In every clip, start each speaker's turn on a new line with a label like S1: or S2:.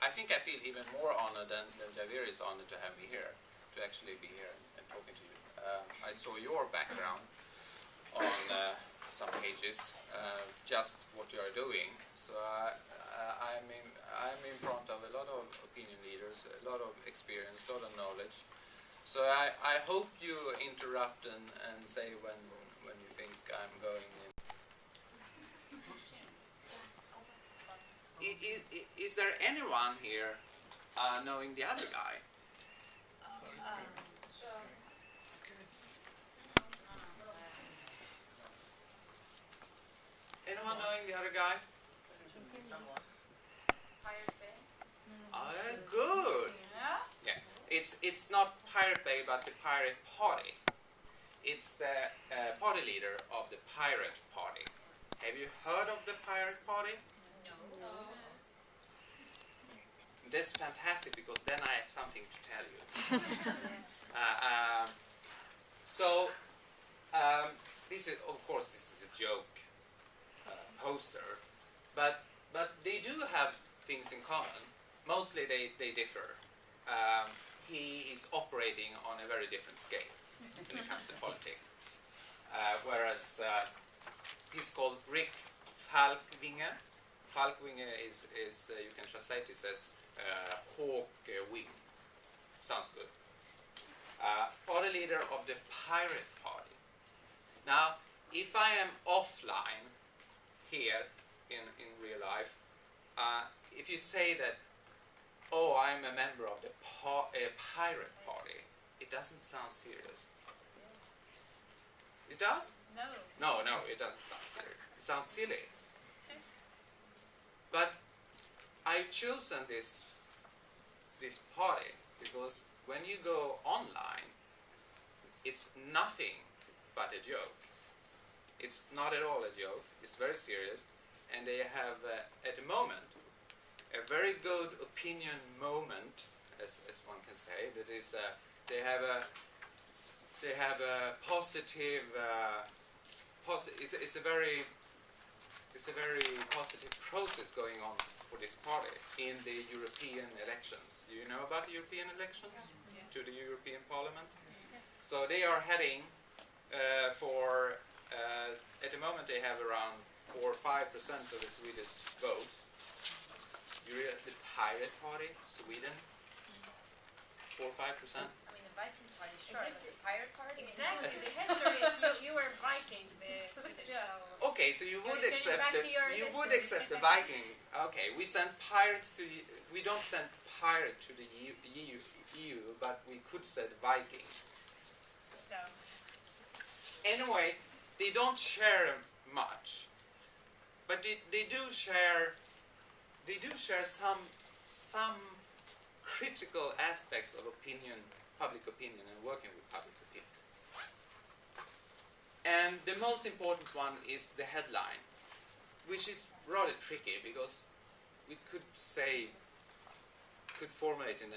S1: I think I feel even more honored than Davir is honored to have me here, to actually be here and talking to you. I saw your background on some pages, just what you are doing. So I'm in front of a lot of opinion leaders, a lot of experience, a lot of knowledge. So I hope you interrupt and say when you think I'm going in. Is there anyone here knowing the other guy? Anyone knowing the other guy? Good. Yeah. It's not Pirate Bay, but the Pirate Party. It's the party leader of the Pirate Party. Have you heard of the Pirate Party?
S2: No.
S1: That's fantastic, because then I have something to tell you. This is, of course, this is a joke poster, but they do have things in common. Mostly they differ. He is operating on a very different scale when it comes to politics. Whereas he's called Rick Falkvinge. Falkvinge is you can translate it as hawk wing. Sounds good. Party leader of the Pirate Party. Now, if I am offline here in real life, if you say that, oh, I'm a member of the Pirate Party, it doesn't sound serious. It does? No, it doesn't sound serious. It sounds silly. But I've chosen this party because when you go online, it's nothing but a joke. It's not at all a joke. It's very serious, and they have at the moment a very good opinion moment, as one can say. That is, they have a positive. It's a very positive process going on for this party in the European elections. Do you know about the European elections to the European Parliament? So they are heading for. At the moment, they have around 4 or 5% of the Swedish votes. The Pirate Party, Sweden, 4 or 5%.
S2: I mean, the Viking Party, sure, but the Pirate Party?
S3: Exactly, the history is you were Viking, the Swedish, so...
S1: Okay, so you would accept the Viking. Okay, we send pirates to... We don't send pirate to the EU, but we could send Vikings.
S3: So.
S1: Anyway, they don't share much, but they do share some critical aspects of public opinion, and working with public opinion. And the most important one is the headline, which is rather tricky because we could formulate in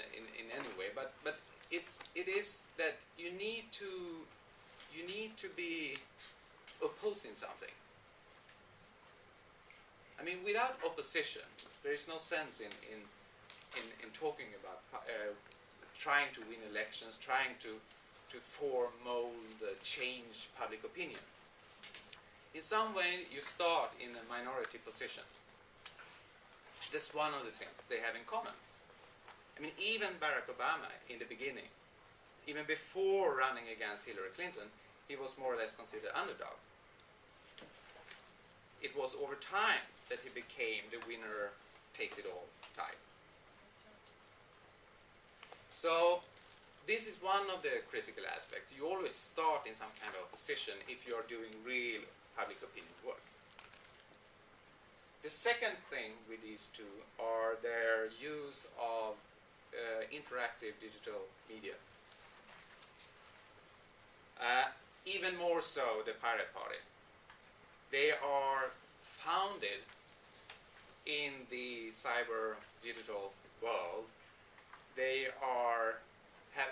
S1: any way, but it is that you need to be opposing something. I mean, without opposition, there is no sense in talking about trying to win elections, trying to form, mold, change public opinion. In some way, you start in a minority position. That's one of the things they have in common. I mean, even Barack Obama in the beginning, even before running against Hillary Clinton, he was more or less considered underdog. It was over time that he became the winner takes it all type. So this is one of the critical aspects. You always start in some kind of opposition if you are doing real public opinion work. The second thing with these two are their use of interactive digital media. Even more so the Pirate Party. They are founded in the cyber digital world.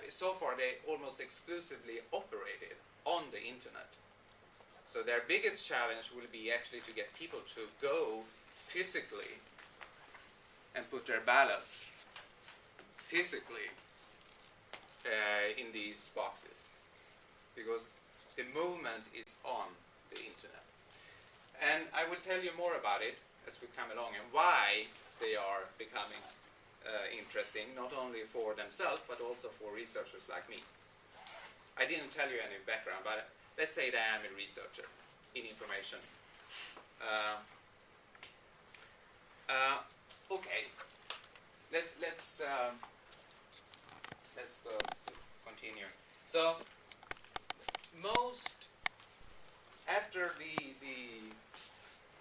S1: So far they almost exclusively operated on the internet. So their biggest challenge will be actually to get people to go physically and put their ballots physically in these boxes, because the movement is on the internet. And I will tell you more about it as we come along and why they are becoming interesting, not only for themselves but also for researchers like me. I didn't tell you any background, but let's say that I am a researcher in information. Okay, let's go continue. So after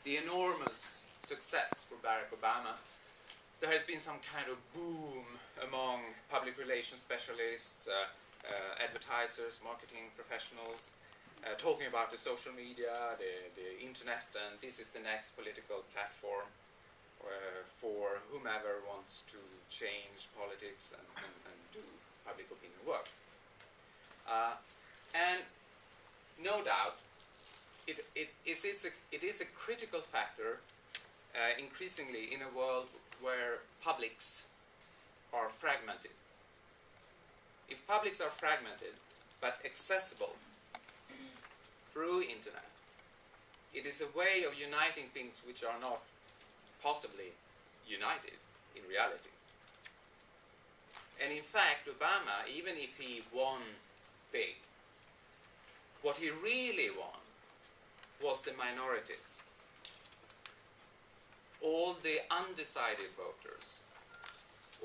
S1: the enormous success for Barack Obama, there has been some kind of boom among public relations specialists, advertisers, marketing professionals, talking about the social media, the internet, and this is the next political platform for whomever wants to change politics and do public opinion work. And no doubt, it is a critical factor increasingly in a world where publics are fragmented. If publics are fragmented but accessible through internet, it is a way of uniting things which are not possibly united in reality. And in fact, Obama, even if he won big, what he really won was the minorities. All the undecided voters,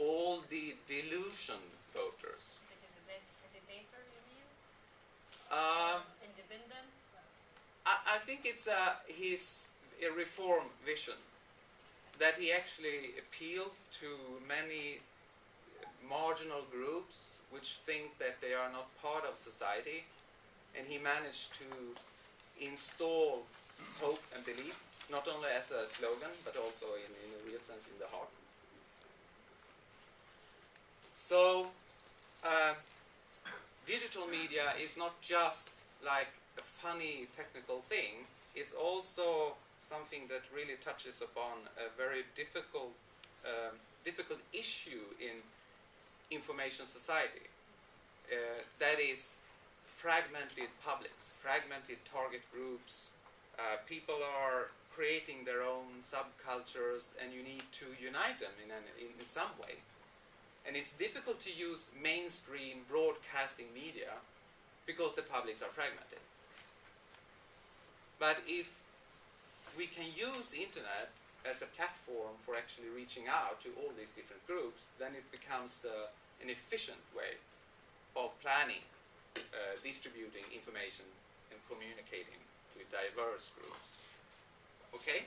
S1: all the delusion voters.
S3: Hesitator, you mean? Independent?
S1: I think it's his reform vision, that he actually appealed to many marginal groups which think that they are not part of society, and he managed to install hope and belief, not only as a slogan, but also in a real sense in the heart. So, digital media is not just like a funny technical thing, it's also something that really touches upon a very difficult issue in information society. That is fragmented publics, fragmented target groups. People are creating their own subcultures, and you need to unite them in some way. And it's difficult to use mainstream broadcasting media because the publics are fragmented. But if we can use the internet as a platform for actually reaching out to all these different groups, then it becomes an efficient way of planning, distributing information and communicating with diverse groups. Okay?